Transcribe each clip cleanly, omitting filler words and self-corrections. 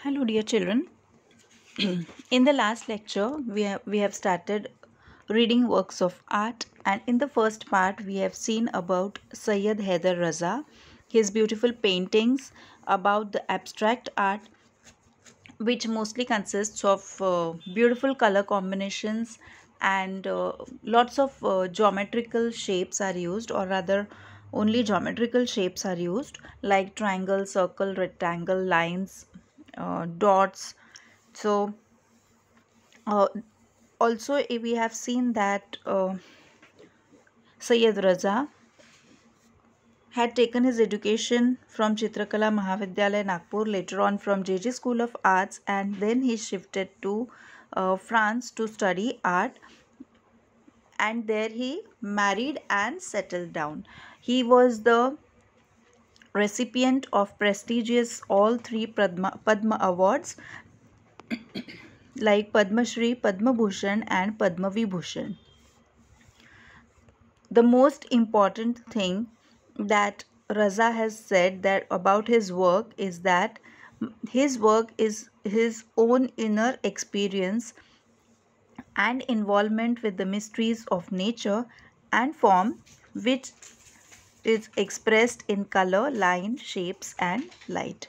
Hello, dear children. In the last lecture, we have started reading works of art, and in the first part, we have seen about Sayyid Haider Raza, his beautiful paintings about the abstract art, which mostly consists of beautiful color combinations and lots of geometrical shapes are used, or rather, only geometrical shapes are used, like triangle, circle, rectangle, lines, dots. So, uh, also we have seen that Sayyid Raza had taken his education from Chitrakala Mahavidyalaya Nagpur, later on from JJ School of Arts, and then he shifted to France to study art, and there he married and settled down. He was the recipient of prestigious all three Padma awards like Padma Shri, Padma Bhushan, and Padma Vibhushan. The most important thing that Raza has said that about his work is that his work is his own inner experience and involvement with the mysteries of nature and form, which is expressed in color, line, shapes, and light.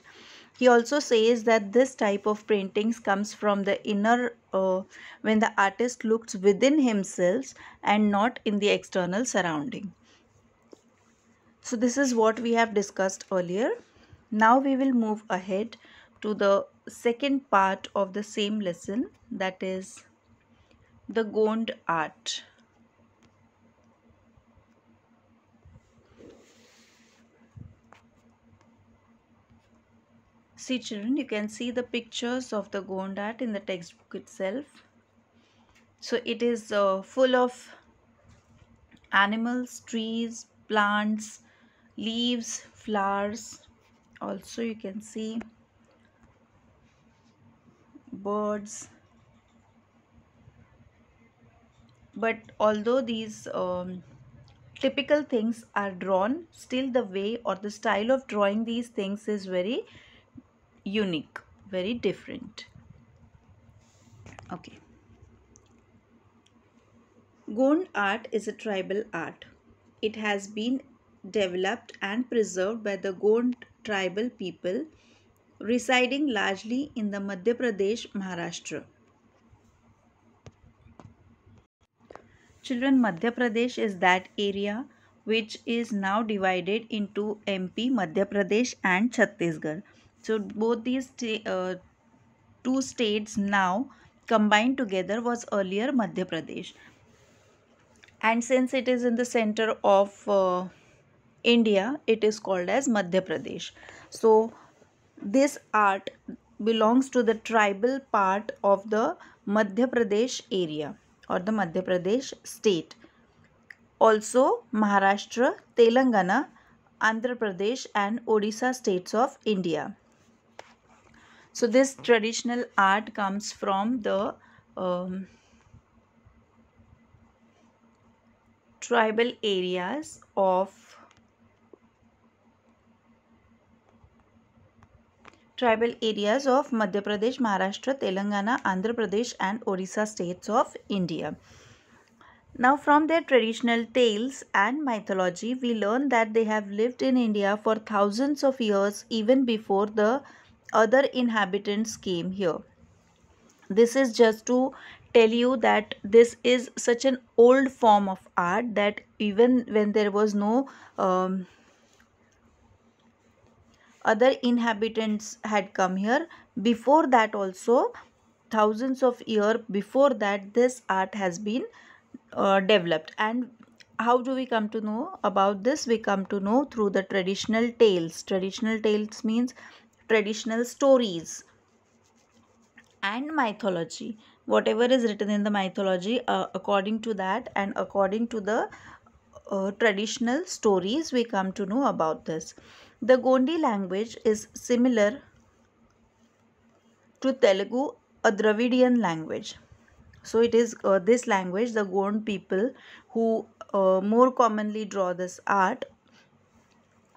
He also says that this type of paintings comes from the inner, when the artist looks within himself and not in the external surrounding. So this is what we have discussed earlier. Now we will move ahead to the second part of the same lesson, that is the Gond art. See children, you can see the pictures of the Gond art in the textbook itself. So it is full of animals, trees, plants, leaves, flowers. Also you can see birds. But although these typical things are drawn, still the way or the style of drawing these things is very unique, very different. Okay. Gond art is a tribal art. It has been developed and preserved by the Gond tribal people residing largely in the Madhya Pradesh, Maharashtra. Children, Madhya Pradesh is that area which is now divided into MP, Madhya Pradesh, and Chhattisgarh. So both these two states now combined together was earlier Madhya Pradesh. And since it is in the center of India, it is called as Madhya Pradesh. So this art belongs to the tribal part of the Madhya Pradesh area or the Madhya Pradesh state. Also Maharashtra, Telangana, Andhra Pradesh, and Odisha states of India. So this traditional art comes from the tribal areas of Madhya Pradesh, Maharashtra, Telangana, Andhra Pradesh, and Odisha states of India. Now, from their traditional tales and mythology, we learn that they have lived in India for thousands of years, even before the other inhabitants came here. This is just to tell you that this is such an old form of art that even when there was no other inhabitants had come here, before that also, thousands of years before that, this art has been developed. And how do we come to know about this? We come to know through the traditional tales. Traditional tales means traditional stories and mythology. Whatever is written in the mythology, according to that and according to the traditional stories, we come to know about this. The Gondi language is similar to Telugu, a Dravidian language. So it is this language, the Gond people, who more commonly draw this art,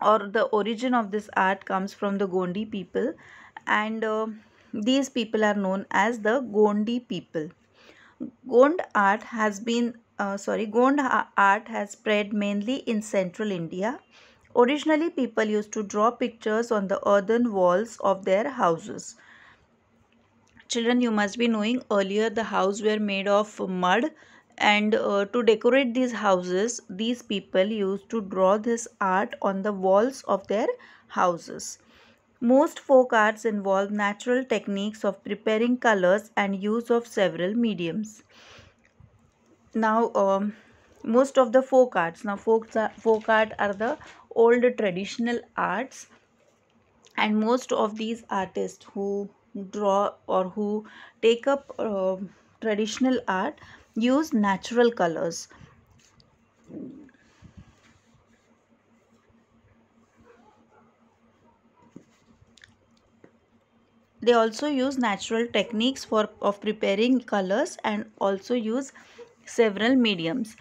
or the origin of this art comes from the Gondi people. And These people are known as the Gondi people. Gond art has spread mainly in central India. Originally, people used to draw pictures on the earthen walls of their houses. Children, you must be knowing earlier the houses were made of mud, and to decorate these houses, these people used to draw this art on the walls of their houses. Most folk arts involve natural techniques of preparing colors and use of several mediums. Now, most of the folk art are the old traditional arts, and most of these artists who draw or who take up traditional art use natural colors. They also use natural techniques for of preparing colors and also use several mediums.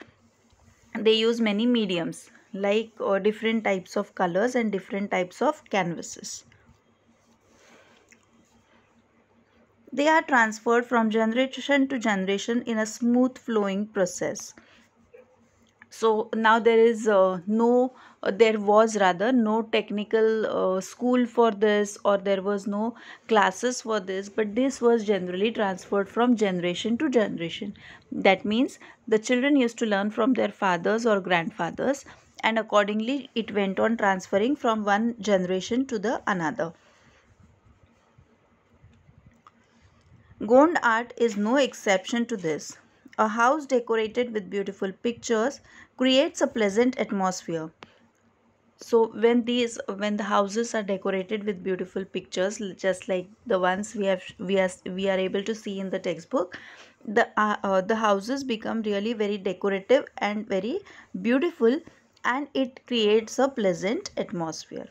They use many mediums like different types of colors and different types of canvases. They are transferred from generation to generation in a smooth flowing process. So now there is no there was rather no technical school for this, or there was no classes for this, but this was generally transferred from generation to generation. That means the children used to learn from their fathers or grandfathers, and accordingly it went on transferring from one generation to the another. Gond art is no exception to this. A house decorated with beautiful pictures creates a pleasant atmosphere. So when the houses are decorated with beautiful pictures, just like the ones we are able to see in the textbook, the houses become really very decorative and very beautiful, and it creates a pleasant atmosphere.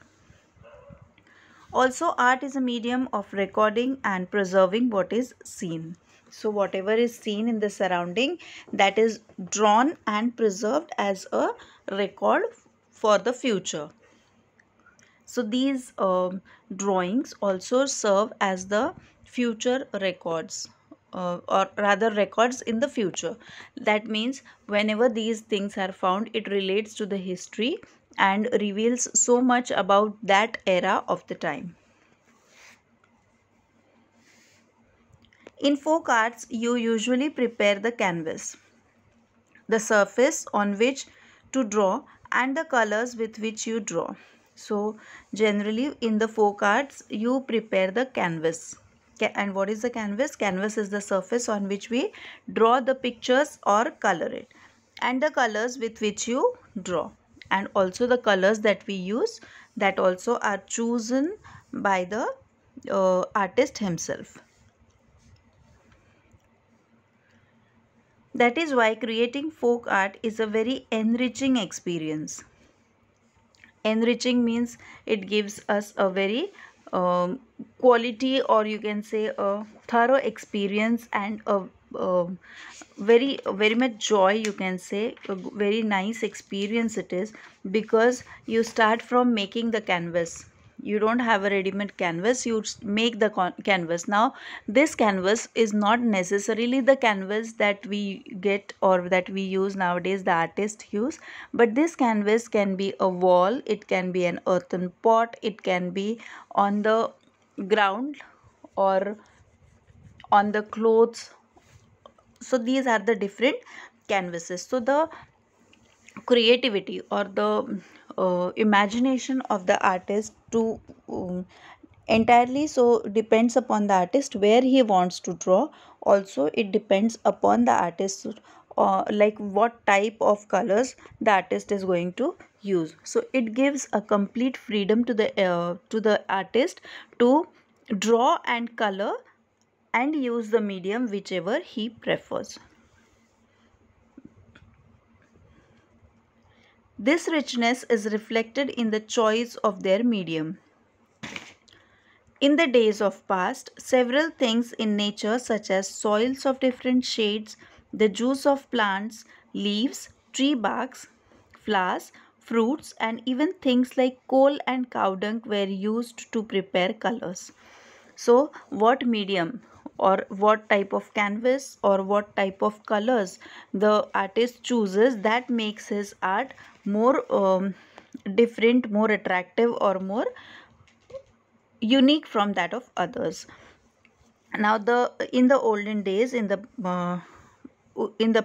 Also, art is a medium of recording and preserving what is seen. So, whatever is seen in the surrounding, that is drawn and preserved as a record for the future. So, these drawings also serve as the future records. Or rather records in the future. That means whenever these things are found, it relates to the history and reveals so much about that era of the time. In folk arts, you usually prepare the canvas, the surface on which to draw, and the colors with which you draw. So, generally in the folk arts, you prepare the canvas. And what is the canvas? Canvas is the surface on which we draw the pictures or color it, and the colors with which you draw, and also the colors that we use, that also are chosen by the artist himself. That is why creating folk art is a very enriching experience. Enriching means it gives us a very quality, or you can say a thorough experience, and a very much joy, you can say a very nice experience it is, because you start from making the canvas. You don't have a ready-made canvas, you make the canvas. Now this canvas is not necessarily the canvas that we get or that we use nowadays, the artists use, but this canvas can be a wall, it can be an earthen pot, it can be on the ground or on the clothes. So these are the different canvases. So the creativity or the imagination of the artist to entirely so depends upon the artist where he wants to draw. Also it depends upon the artist like what type of colors the artist is going to use. So it gives a complete freedom to the artist to draw and color and use the medium whichever he prefers. This richness is reflected in the choice of their medium. In the days of past, several things in nature such as soils of different shades, the juice of plants, leaves, tree barks, flowers, fruits, and even things like coal and cow dung were used to prepare colors. So what medium or what type of canvas or what type of colors the artist chooses, that makes his art more different, more attractive, or more unique from that of others. Now the in the olden days, in the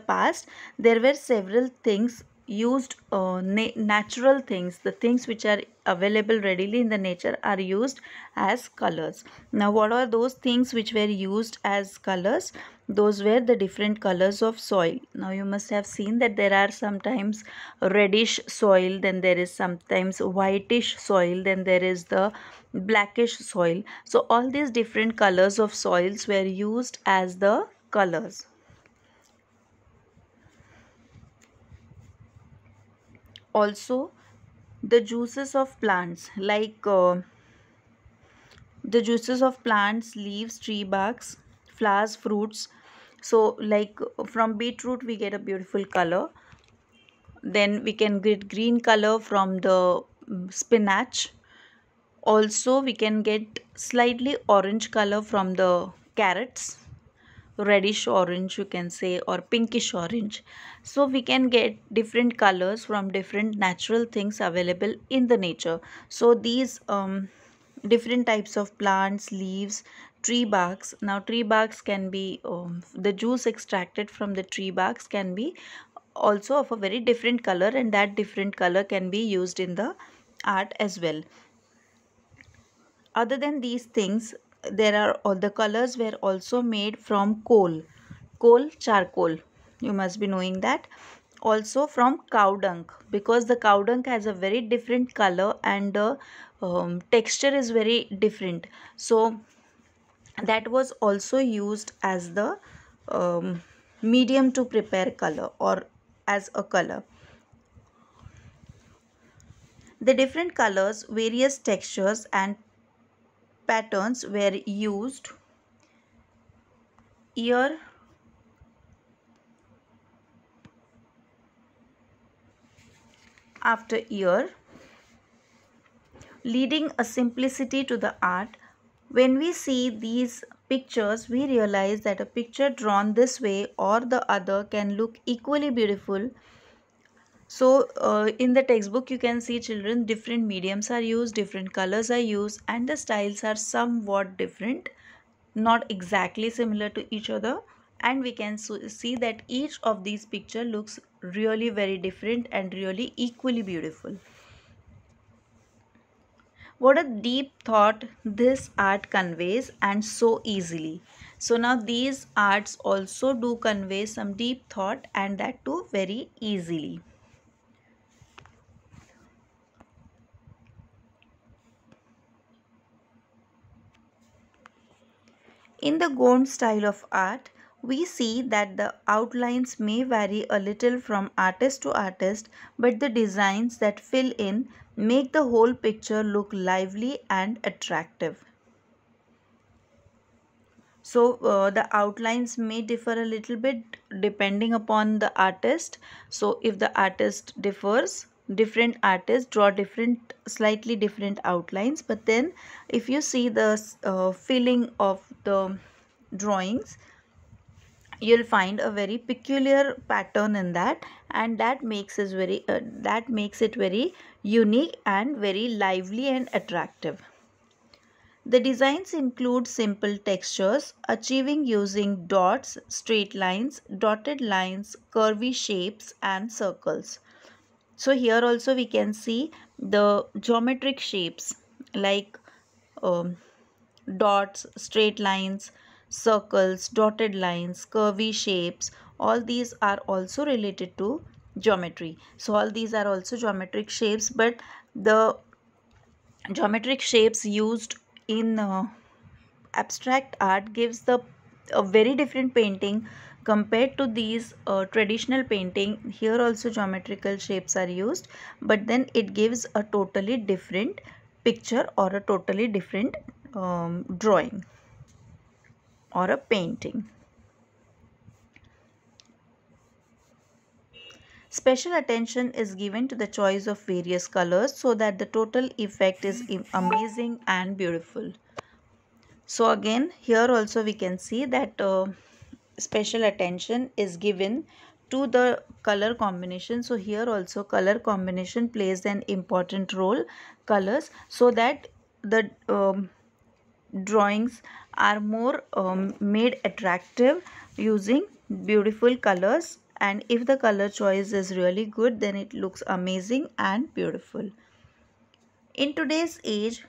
past, there were several things used, natural things, the things which are available readily in the nature are used as colors. Now what are those things which were used as colors? Those were the different colors of soil. Now you must have seen that there are sometimes reddish soil, then there is sometimes whitish soil, then there is the blackish soil. So all these different colors of soils were used as the colors. Also, the juices of plants, like the juices of plants, leaves, tree barks, flowers, fruits. So like from beetroot we get a beautiful color, then we can get green color from the spinach. Also we can get slightly orange color from the carrots, reddish orange you can say, or pinkish orange. So we can get different colors from different natural things available in the nature. So these different types of plants, leaves, tree barks. Now tree barks can be the juice extracted from the tree barks can be also of a very different color, and that different color can be used in the art as well. Other than these things, there are all the colors were also made from coal, charcoal, you must be knowing that. Also from cow dung, because the cow dung has a very different color, and the texture is very different. So that was also used as the um, medium to prepare color, or as a color. The different colors, various textures and patterns were used year after year, leading a simplicity to the art. When we see these pictures, we realize that a picture drawn this way or the other can look equally beautiful. So, in the textbook, you can see children, different mediums are used, different colors are used, and the styles are somewhat different, not exactly similar to each other. And we can see that each of these picture looks really very different and really equally beautiful. What a deep thought this art conveys, and so easily. So now these arts also do convey some deep thought, and that too very easily. In the Gond style of art, we see that the outlines may vary a little from artist to artist, but the designs that fill in make the whole picture look lively and attractive. So the outlines may differ a little bit depending upon the artist. So if the artist differs, different artists draw different, slightly different outlines. But then if you see the filling of the drawings, you'll find a very peculiar pattern in that, and that makes it very unique and very lively and attractive. The designs include simple textures, achieving using dots, straight lines, dotted lines, curvy shapes, and circles. So here also we can see the geometric shapes, like um, dots, straight lines, circles, dotted lines, curvy shapes. All these are also related to geometry. So all these are also geometric shapes, but the geometric shapes used in abstract art gives the a very different painting compared to these traditional painting. Here also geometrical shapes are used, but then it gives a totally different picture, or a totally different drawing or a painting. Special attention is given to the choice of various colors so that the total effect is amazing and beautiful. So again, here also we can see that special attention is given to the color combination. So here also color combination plays an important role, colors, so that the drawings are more made attractive using beautiful colors, and if the color choice is really good, then it looks amazing and beautiful. In today's age,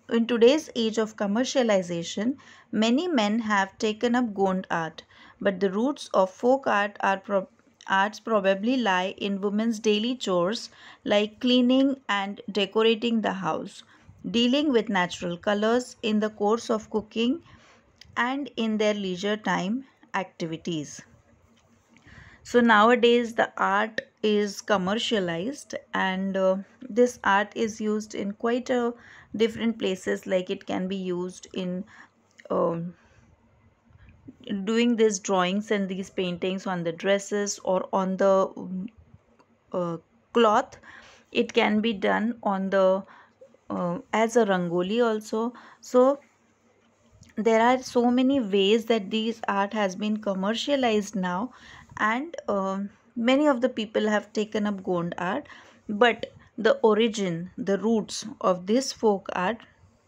in today's age of commercialization, many men have taken up Gond art, but the roots of folk arts probably lie in women's daily chores like cleaning and decorating the house, dealing with natural colors in the course of cooking, and in their leisure time activities. So nowadays the art is commercialized, and this art is used in quite a different places, like it can be used in um, doing these drawings and these paintings on the dresses or on the uh, cloth. It can be done on the as a rangoli also. So there are so many ways that these art has been commercialized now, and many of the people have taken up Gond art, but the origin, the roots of this folk art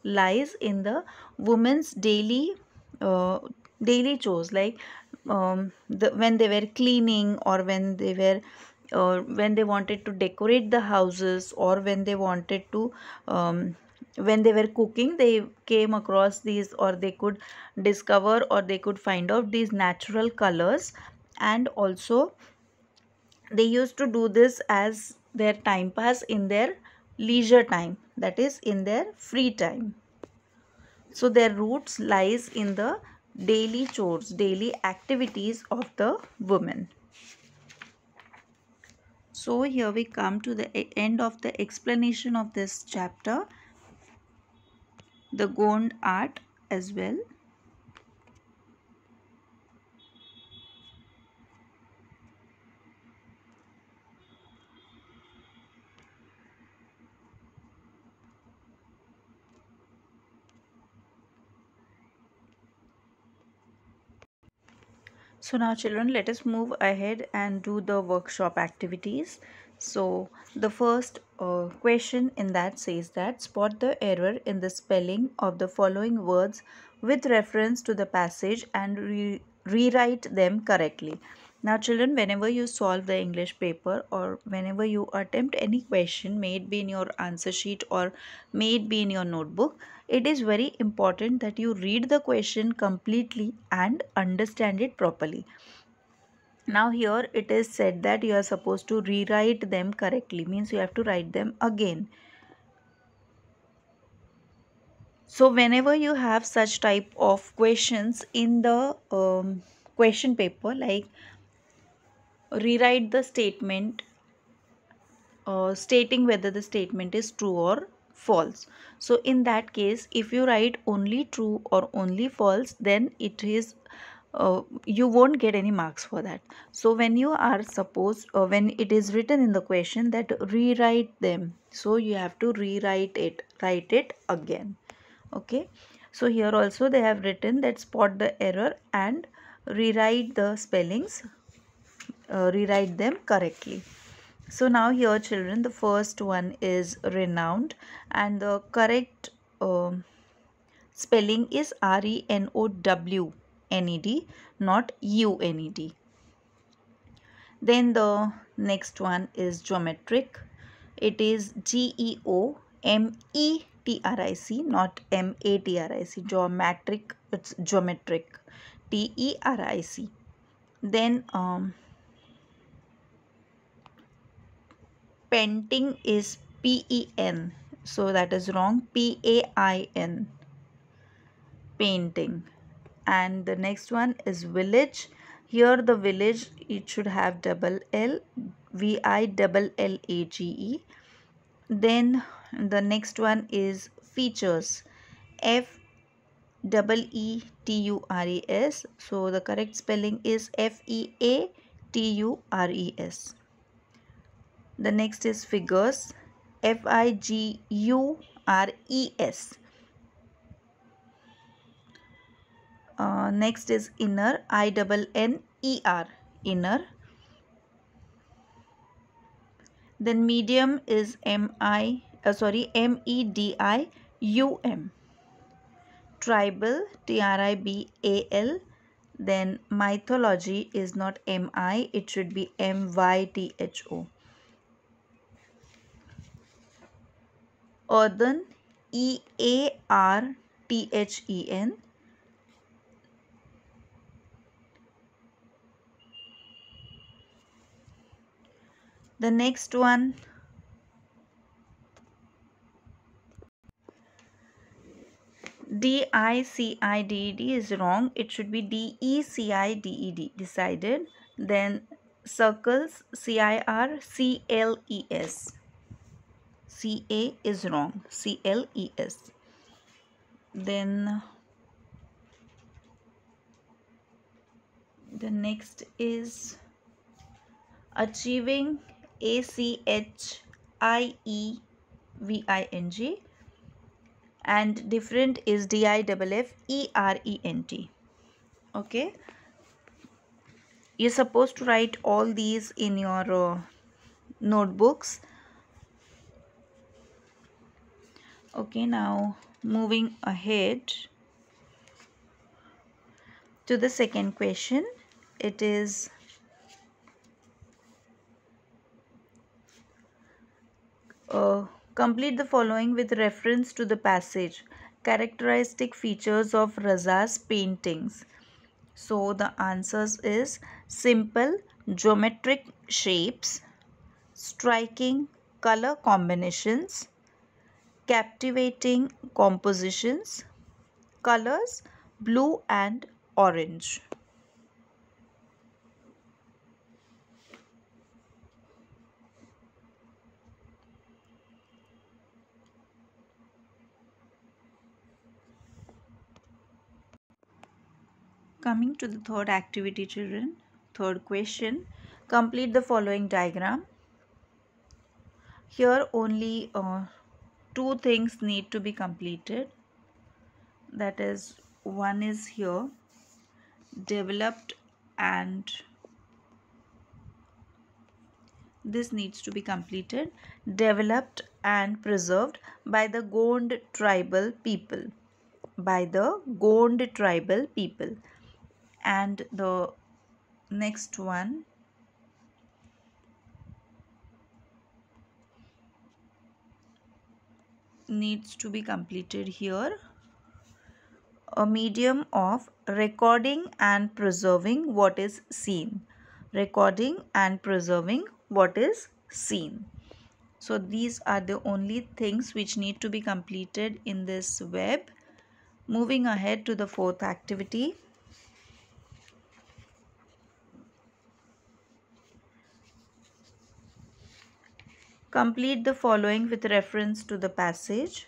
lies in the women's uh, daily chores, like when they were cleaning, or when they wanted to decorate the houses, or when they were cooking, they came across these, or they could discover, or they could find out these natural colors. And also they used to do this as their time pass in their leisure time, that is in their free time. So their roots lies in the daily chores, daily activities of the women. So here we come to the end of the explanation of this chapter, the Gond art as well. So now children, let us move ahead and do the workshop activities. So the first question in that says that spot the error in the spelling of the following words with reference to the passage and rewrite them correctly. Now children, whenever you solve the English paper, or whenever you attempt any question, may it be in your answer sheet or may it be in your notebook, it is very important that you read the question completely and understand it properly. Now here it is said that you are supposed to rewrite them correctly, means you have to write them again. So whenever you have such type of questions in the question paper, like rewrite the statement stating whether the statement is true or false. So in that case, if you write only true or only false, then it is you won't get any marks for that. So when you are supposed, when it is written in the question that rewrite them, so you have to write it again. Okay, so here also they have written that spot the error and rewrite the spellings, rewrite them correctly. So now here children, the first one is renowned, and the correct spelling is RENOWNED, not UNED. Then the next one is geometric. It is GEOMETRIC, not MATRIC. Geometric, it's geometric. TERIC. Then painting is PEN, so that is wrong. PAIN, painting. And the next one is village. Here the village, it should have double L, VILLAGE. Then the next one is features, FEETURES. So the correct spelling is FEATURES. The next is figures, FIGURES. Next is inner, I-double-N-E-R, inner. Then medium is M-E-D-I-U-M. Tribal, T-R-I-B-A-L. Then mythology is not M-I, it should be M-Y-T-H-O. Earthen, E-A-R-T-H-E-N. The next one, D-I-C-I-D-E-D is wrong. It should be D-E-C-I-D-E-D. Decided. Then circles, C-I-R-C-L-E-S. C-A is wrong. C-L-E-S. Then the next is achieving, A-C-H-I-E-V-I-N-G. And different is D-I-F-F-E-R-E-N-T. Okay. You're supposed to write all these in your notebooks. Okay, now moving ahead to the second question. It is complete the following with reference to the passage. Characteristic features of Raza's paintings. So the answers is simple geometric shapes, striking color combinations, captivating compositions, colors blue and orange. Coming to the third activity, children. Third question. Complete the following diagram. Here only two things need to be completed. That is, one is here, developed, and this needs to be completed. Developed and preserved by the Gond tribal people. By the Gond tribal people. And the next one needs to be completed here. A medium of recording and preserving what is seen. Recording and preserving what is seen. So these are the only things which need to be completed in this web. Moving ahead to the fourth activity. Complete the following with reference to the passage.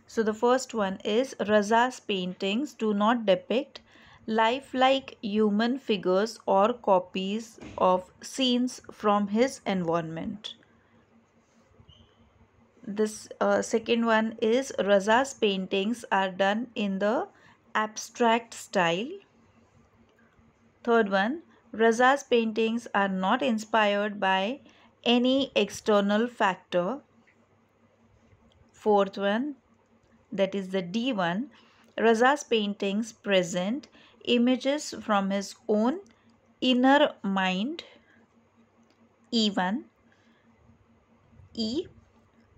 So the first one is Raza's paintings do not depict lifelike human figures or copies of scenes from his environment. This second one is Raza's paintings are done in the abstract style. Third one, Raza's paintings are not inspired by any external factor. Fourth one, that is the D one, Raza's paintings present images from his own inner mind. E1. E.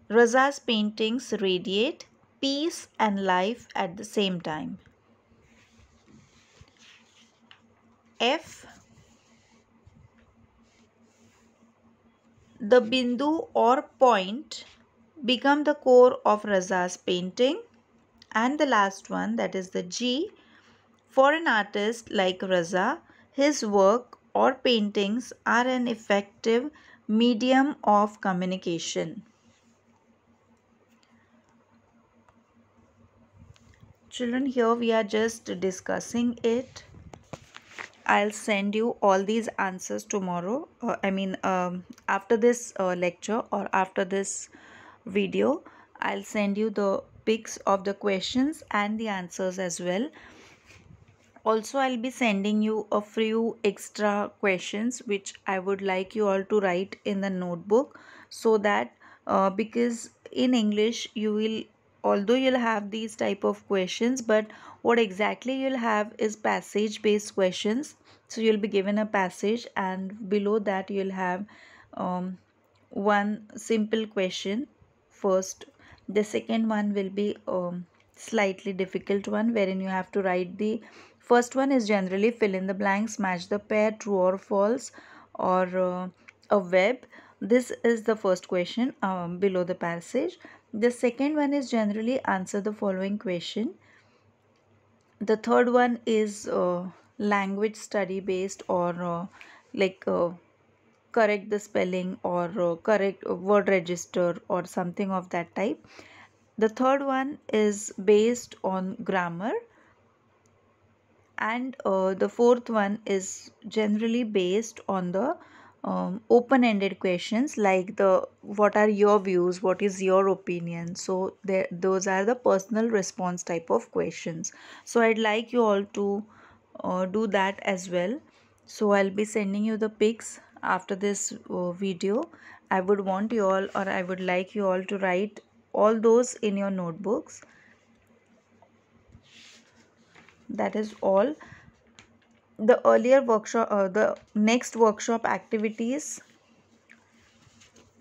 Raza's paintings radiate peace and life at the same time. F. The bindu or point become the core of Raza's painting. And the last one, that is the G. For an artist like Raza, his work or paintings are an effective medium of communication. Children, here we are just discussing it. I'll send you all these answers tomorrow. After this lecture or after this video, I'll send you the pics of the questions and the answers as well. Also, I'll be sending you a few extra questions which I would like you all to write in the notebook, so that because in English you will, although you'll have these type of questions, but what exactly you'll have is passage based questions. So you'll be given a passage, and below that you'll have um, one simple question first. The second one will be slightly difficult one, wherein you have to write the first one is generally fill in the blanks, match the pair, true or false, or a web. This is the first question below the passage. The second one is generally answer the following question. The third one is language study based, or like correct the spelling, or correct word register or something of that type. The third one is based on grammar, and the fourth one is generally based on the open-ended questions, like the what are your views, what is your opinion. So there, those are the personal response type of questions. So I'd like you all to do that as well. So I'll be sending you the pics after this video. I would want you all, or I would like you all to write all those in your notebooks. That is all. The earlier workshop, the next workshop activities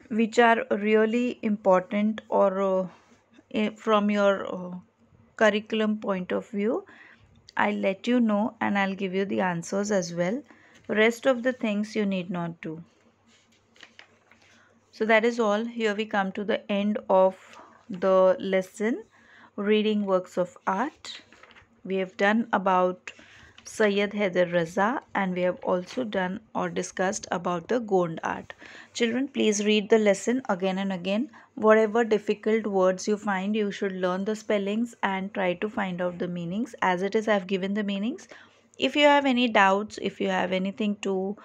which are really important, or from your curriculum point of view, I'll let you know, and I'll give you the answers as well. Rest of the things you need not do. So that is all. Here we come to the end of the lesson, reading works of art. We have done about Sayyid Haider Raza, and we have also done or discussed about the Gond art. Children, please read the lesson again and again. Whatever difficult words you find, you should learn the spellings and try to find out the meanings. As it is, I have given the meanings. If you have any doubts, if you have anything to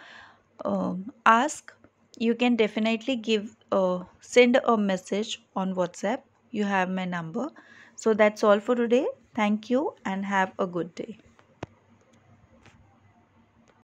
ask, you can definitely send a message on WhatsApp. You have my number. So that's all for today. Thank you and have a good day.